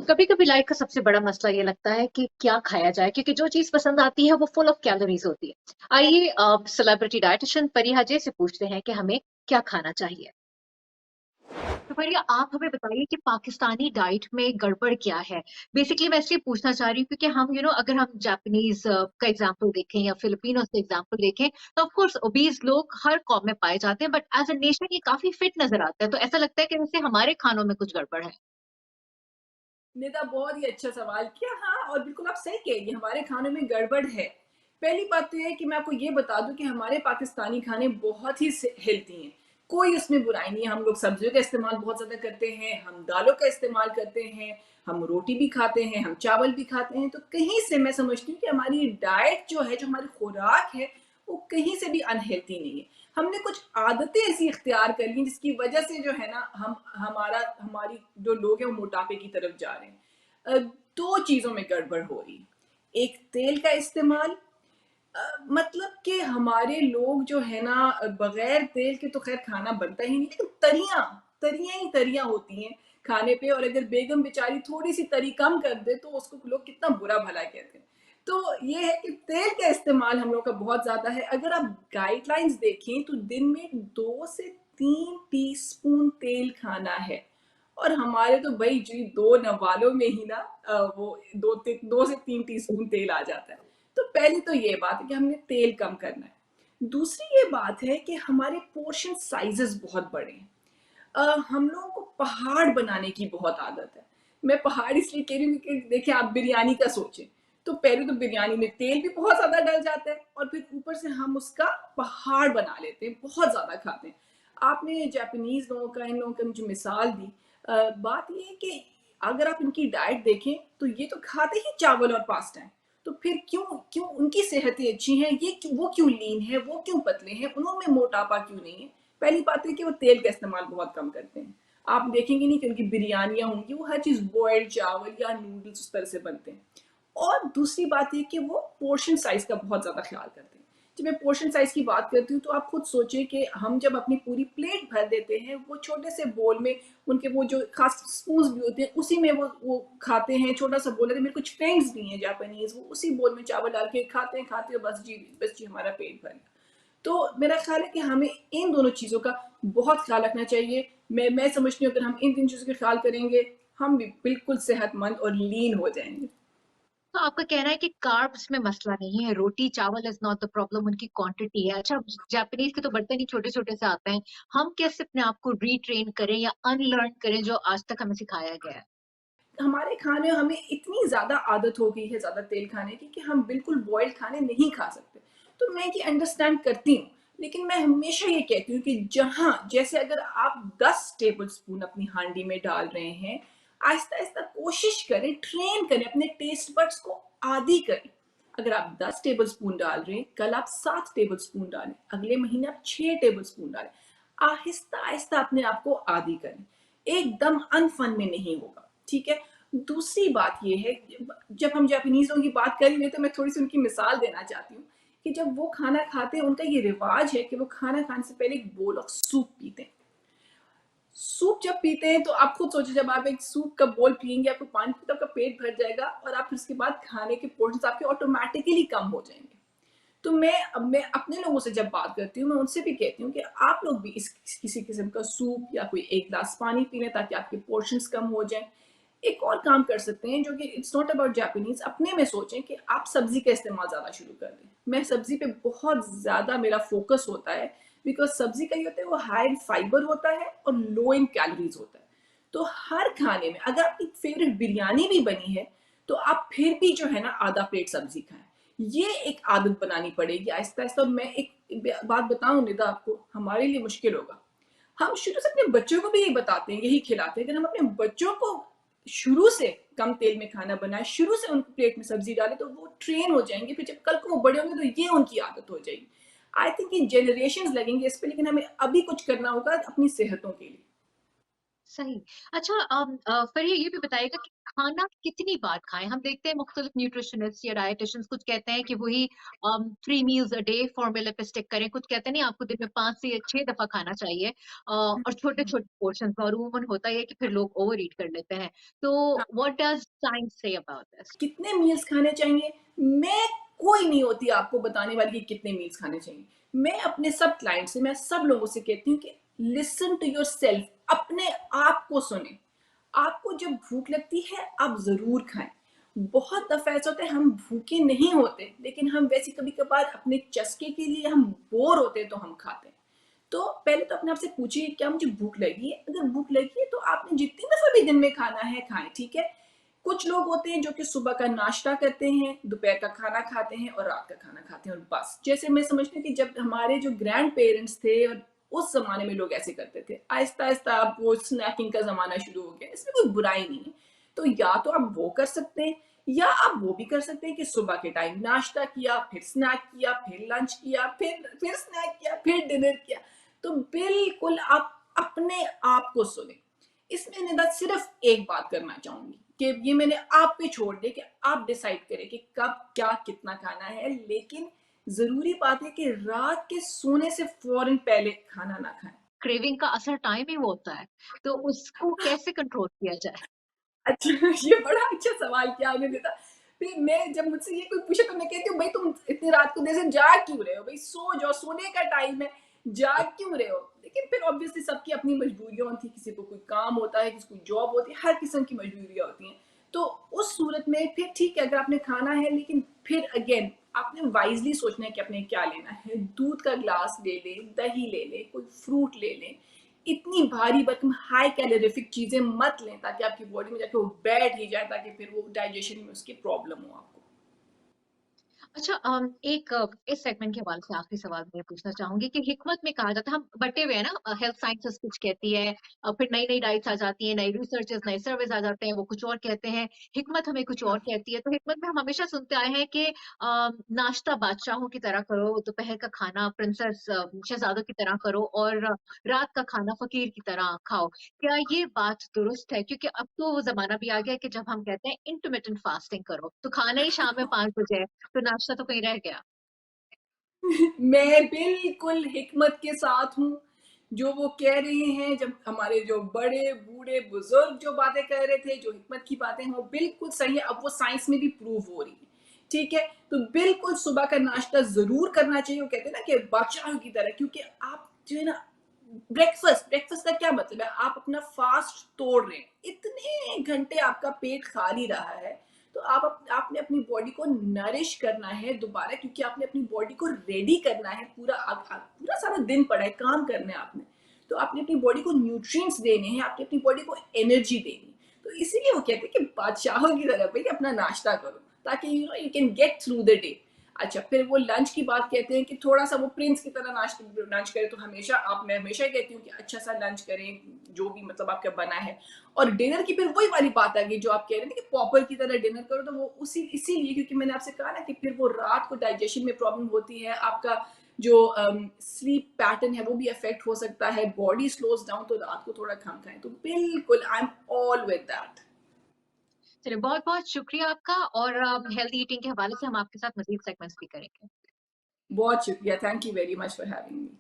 कभी कभी लाइफ का सबसे बड़ा मसला ये लगता है कि क्या खाया जाए, क्योंकि जो चीज पसंद आती है वो फुल ऑफ कैलोरीज होती है। आइए सेलिब्रिटी डाइटिशियन परिया जे से पूछते हैं कि हमें क्या खाना चाहिए। तो परिया, आप हमें बताइए कि पाकिस्तानी डाइट में गड़बड़ क्या है। बेसिकली मैं इसलिए पूछना चाह रही हूँ क्योंकि हम अगर हम जापानीज का एग्जांपल देखें या फिलिपिनोज का एग्जांपल देखें, तो ऑफ कोर्स ओबीज लोग हर कौम में पाए जाते हैं, बट एज अ नेशन ये काफी फिट नजर आता है। तो ऐसा लगता है कि जैसे हमारे खानों में कुछ गड़बड़ है। निदा बहुत ही अच्छा सवाल किया। हाँ, और बिल्कुल आप सही कह रही हैं, हमारे खानों में गड़बड़ है। पहली बात तो ये है कि मैं आपको ये बता दूं कि हमारे पाकिस्तानी खाने बहुत ही हेल्थी हैं। कोई उसमें बुराई नहीं है। हम लोग सब्जियों का इस्तेमाल बहुत ज़्यादा करते हैं, हम दालों का इस्तेमाल करते हैं, हम रोटी भी खाते हैं, हम चावल भी खाते हैं। तो कहीं से मैं समझती हूँ कि हमारी डाइट जो है, जो हमारी खुराक है, वो कहीं से भी अनहेल्थी नहीं है। हमने कुछ आदतें ऐसी इख्तियार कर ली जिसकी वजह से जो है ना, हमारी जो लोग हैं वो मोटापे की तरफ जा रहे हैं। दो चीज़ों में गड़बड़ हो रही है। एक तेल का इस्तेमाल, मतलब कि हमारे लोग जो है ना, बगैर तेल के तो खैर खाना बनता ही नहीं, लेकिन तरियां तरियां ही तरियां होती हैं खाने पे। और अगर बेगम बेचारी थोड़ी सी तरी कम कर दे तो उसको लोग कितना बुरा भला कहते हैं। तो ये है कि तेल का इस्तेमाल हम लोग का बहुत ज़्यादा है। अगर आप गाइडलाइंस देखें तो दिन में 2 से 3 टीस्पून तेल खाना है। और हमारे तो भाई जी दो नवालों में ही ना, वो 2 से 3 टीस्पून तेल आ जाता है। तो पहली तो ये बात है कि हमने तेल कम करना है। दूसरी ये बात है कि हमारे पोर्शन साइजेस बहुत बड़े हैं। हम लोगों को पहाड़ बनाने की बहुत आदत है। मैं पहाड़ इसलिए कह रही हूँ क्योंकि देखिए, आप बिरयानी का सोचें तो पहले तो बिरयानी में तेल भी बहुत ज़्यादा डल जाता है, और फिर ऊपर से हम उसका पहाड़ बना लेते हैं, बहुत ज़्यादा खाते हैं। आपने जापानीज़ लोगों का, इन लोगों का मुझे मिसाल दी। बात ये है कि अगर आप इनकी डाइट देखें तो ये तो खाते ही चावल और पास्ता है। तो फिर क्यों क्यों उनकी सेहतें अच्छी हैं, वो क्यों लीन है, वो क्यों पतले हैं, उन्होंने मोटापा क्यों नहीं है? पहली बात है कि वो तेल का इस्तेमाल बहुत कम करते हैं। आप देखेंगे नहीं कि उनकी बिरयानियाँ होंगी, वो हर चीज़ बॉयल्ड चावल या नूडल्स उस तरह से बनते हैं। और दूसरी बात ये कि वो पोर्शन साइज़ का बहुत ज़्यादा ख्याल करते हैं। जब मैं पोर्शन साइज़ की बात करती हूँ तो आप खुद सोचिए कि हम जब अपनी पूरी प्लेट भर देते हैं, वो छोटे से बोल में, उनके वो जो खास स्पून्स भी होते हैं उसी में वो खाते हैं। छोटा सा बोल है, मेरे कुछ फ्रेंड्स भी हैं जापानीज़, वो उसी बोल में चावल डाल के खाते हैं, खाते हैं, बस जी हमारा पेट भर गया। तो मेरा ख्याल है कि हमें इन दोनों चीज़ों का बहुत ख्याल रखना चाहिए। मैं समझती हूँ अगर हम इन 3 चीज़ों का ख्याल करेंगे, हम भी बिल्कुल सेहतमंद और लीन हो जाएँगे। तो आपका कहना है कि कार्ब्स में मसला नहीं है, रोटी चावल इज नॉट द प्रॉब्लम, उनकी क्वांटिटी है। अच्छा, जापानीज के तो बर्तन ही छोटे छोटे से आते हैं। हम कैसे अपने आप को रीट्रेन करें या अनलर्न करें जो आज तक हमें सिखाया गया है। हमारे खाने हमें इतनी ज़्यादा आदत हो गई है ज़्यादा तेल खाने की कि हम बिल्कुल बॉइल्ड खाने नहीं खा सकते। तो मैं ये अंडरस्टैंड करती हूँ, लेकिन मैं हमेशा ये कहती हूँ कि जहाँ जैसे अगर आप 10 टेबल स्पून अपनी हांडी में डाल रहे हैं, आहिस्ता-आहिस्ता कोशिश करें, ट्रेन करें, अपने टेस्ट बड्स को आदी करें। अगर आप 10 टेबल स्पून डाल रहे हैं, कल आप 7 टेबल स्पून डालें, अगले महीने आप 6 टेबल स्पून डालें। आहिस्ता-आहिस्ता अपने आप को आदी करें। एकदम अनफन में नहीं होगा, ठीक है? दूसरी बात ये है, जब हम जापानीज लोगों की बात कर ही रहे, तो मैं थोड़ी सी उनकी मिसाल देना चाहती हूँ कि जब वो खाना खाते हैं, उनका ये रिवाज है कि वो खाना खाने से पहले एक बोल ऑफ सूप पीते हैं। सूप जब पीते हैं तो आप खुद सोचिए, जब आप एक सूप का बोल पिएंगे, आपको पानी पीते आपका पेट भर जाएगा, और आप फिर उसके बाद खाने के पोर्शन आपके ऑटोमेटिकली कम हो जाएंगे। तो मैं अपने लोगों से जब बात करती हूँ, मैं उनसे भी कहती हूँ कि आप लोग भी इस किसी किस्म का सूप या कोई एक ग्लास पानी पी लें ताकि आपके पोर्शंस कम हो जाएं। एक और काम कर सकते हैं जो कि इट्स नॉट अबाउट जापानीज, अपने में सोचें कि आप सब्जी का इस्तेमाल ज़्यादा शुरू कर दें। मैं सब्जी पे बहुत ज़्यादा मेरा फोकस होता है, बिकॉज सब्जी का ये होता है, वो हाई इन फाइबर होता है और लो इन कैलोरीज होता है। तो हर खाने में अगर आपकी फेवरेट बिरयानी भी बनी है, तो आप फिर भी जो है ना, आधा प्लेट सब्जी खाएं। ये एक आदत बनानी पड़ेगी आहिस्ता आहिस्ता। और मैं एक बात बताऊं निदा आपको, हमारे लिए मुश्किल होगा। हम शुरू से अपने बच्चों को भी यही बताते हैं, यही खिलाते हैं। अगर हम अपने बच्चों को शुरू से कम तेल में खाना बनाए, शुरू से उनकी प्लेट में सब्जी डालें, तो वो ट्रेन हो जाएंगे। फिर जब कल को वो बड़े होंगे तो ये उनकी आदत हो जाएगी। आई थिंक ये जनरेशन लगेंगे इस पे, लेकिन हमें अभी कुछ करना होगा अपनी सेहतों के लिए। सही। अच्छा फिर ये भी बताइएगा कि खाना कितनी बार खाएँ? हम देखते हैं मुख्तलिफ न्यूट्रिशनिस्ट या डायटीशियंस कुछ कहते हैं कि वही 3 मील्स अ डे फॉर्मूला पे स्टिक करें। कुछ कहते हैं नहीं आपको दिन में 5 से 6 दफ़ा खाना चाहिए और हुँ, छोटे-छोटे पोर्शंस में और अमूमन होता ये है कि फिर लोग ओवर ईट कर लेते हैं। तो हाँ। What does science say about this? कितने मील्स खाने चाहिए? मैं कोई नहीं होती आपको बताने वाली कि कितने मील्स खाने चाहिए। मैं अपने सब क्लाइंट से, मैं सब लोगों से कहती हूँ कि लिसन टू योरसेल्फ, अपने आप को सुनें। आपको जब भूख लगती है, आप ज़रूर खाएँ। बहुत दफ़ा ऐसा होता है हम भूखे नहीं होते, लेकिन हम वैसे कभी-कभार अपने चस्के के लिए हम बोर होते हैं तो हम खाते हैं। तो पहले तो अपने आप से पूछिए क्या मुझे भूख लगी है? अगर भूख लगी है तो आपने जितनी दफ़ा भी दिन में खाना है खाएँ, ठीक है? कुछ लोग होते हैं जो कि सुबह का नाश्ता करते हैं, दोपहर का खाना खाते हैं और रात का खाना खाते हैं और बस। जैसे मैं समझती हूँ कि जब हमारे जो ग्रैंड पेरेंट्स थे और उस ज़माने में लोग ऐसे करते थे। आहिस्ता-आहिस्ता अब वो स्नैकिंग का ज़माना शुरू हो गया, इसमें कोई बुराई नहीं है। तो या तो आप वो कर सकते हैं या आप वो भी कर सकते हैं कि सुबह के टाइम नाश्ता किया, फिर स्नैक किया, फिर लंच किया, फिर स्नैक किया, फिर डिनर किया। तो बिल्कुल आप अपने आप को सुनें। इसमें निदा सिर्फ एक बात करना चाहूँगी कि ये मैंने आप पे छोड़ दिया कि आप डिसाइड करें कि कब, क्या, कितना खाना है। लेकिन ज़रूरी बात है कि रात के सोने से फ़ौरन पहले खाना ना खाएँ। क्रेविंग का असर टाइम ही वो होता है, तो उसको कैसे कंट्रोल किया जाए? अच्छा ये बड़ा अच्छा सवाल किया आपने बेटा। फिर मैं जब मुझसे ये कोई पूछे तो मैं कहती हूँ, "भई तुम इतनी रात को देर से जाग क्यों रहे हो? भई सो जाओ, सोने का टाइम है, जाग क्यों रहे हो?" लेकिन फिर ऑब्वियसली सबकी अपनी मजबूरियाँ होती हैं, किसी को कोई काम होता है, किसी को जॉब होती है, हर किस्म की मजबूरियाँ होती हैं। तो उस सूरत में फिर ठीक है अगर आपने खाना है लेकिन फिर अगेन आपने वाइज़ली सोचना है कि आपने क्या लेना है। दूध का ग्लास ले लें, दही ले लें, कोई फ्रूट ले लें। इतनी भारी भरकम हाई कैलोरीफिक चीज़ें मत लें ताकि आपकी बॉडी में जाके वो बैठ ही जाए ताकि फिर वो डाइजेशन में उसकी प्रॉब्लम हो आपको। अच्छा इस सेगमेंट के हवाले से आखिरी सवाल मैं पूछना चाहूँगी कि हिकमत में कहा जाता है हम बँटे हुए हैं ना हेल्थ साइंसेज़ कुछ कहती है फिर नई-नई डाइट्स आ जाती हैं, नई रिसर्चेज़, नए सर्वेज़ आ जाते हैं, वो कुछ और कहते हैं, हिकमत हमें कुछ और हाँ। कहती है। तो हिकमत में हम हमेशा सुनते आए हैं कि नाश्ता बादशाहों की तरह करो, दोपहर का खाना प्रिंसेस शहज़ादों की तरह करो और रात का खाना फ़कीर की तरह खाओ। क्या ये बात दुरुस्त है? क्योंकि अब तो वो ज़माना भी आ गया है कि जब हम कहते हैं इंटरमिटेंट फास्टिंग करो, तो खाना ही शाम में 5 बजे है। तो नाश्ता तो कहीं रह गया। मैं बिल्कुल हिकमत के साथ हूँ, जो वो कह रहे हैं जब हमारे जो बड़े, बूढ़े, बुज़ुर्ग जो बातें कह रहे थे, जो हिकमत की बातें हैं, वो बिल्कुल सही है, अब वो साइंस में भी प्रूव हो रही है, ठीक है? तो बिल्कुल सुबह का नाश्ता ज़रूर करना चाहिए, वो कहते हैं ना कि बादशाहों की तरह क्योंकि आप जो है ना ब्रेकफ़ास्ट का क्या मतलब है? आप अपना फ़ास्ट तोड़ रहे हैं, इतने घंटे आपका पेट खा नहीं रहा है, तो आपने अपनी बॉडी को नरिश करना है दोबारा क्योंकि आपने अपनी बॉडी को रेडी करना है पूरा सारा दिन पड़ा है काम करना है आपने तो आपने अपनी बॉडी को न्यूट्रिएंट्स देने हैं आपने अपनी बॉडी को एनर्जी देनी है तो इसीलिए वो कहते हैं कि बादशाहों की तरह भाई अपना नाश्ता करो ताकि you can get through the day अच्छा फिर वो लंच की बात कहते हैं कि थोड़ा सा वो प्रिंस की तरह नाश्ता लंच करें तो हमेशा आप मैं हमेशा ही कहती हूँ कि अच्छा सा लंच करें जो भी मतलब आपका बना है और डिनर की फिर वही वाली बात आ गई जो आप कह रहे थे कि पॉपर की तरह डिनर करो तो वो उसी इसीलिए क्योंकि मैंने आपसे कहा ना कि फिर वो रात को डाइजेशन में प्रॉब्लम होती है आपका जो स्लीप पैटर्न है वो भी अफेक्ट हो सकता है बॉडी स्लोज डाउन तो रात को थोड़ा कम खाएं तो बिल्कुल I am all with that चलिए बहुत-बहुत शुक्रिया आपका और हेल्दी ईटिंग के हवाले से हम आपके साथ मज़ीद सेगमेंट्स भी करेंगे। बहुत शुक्रिया thank you very much for having me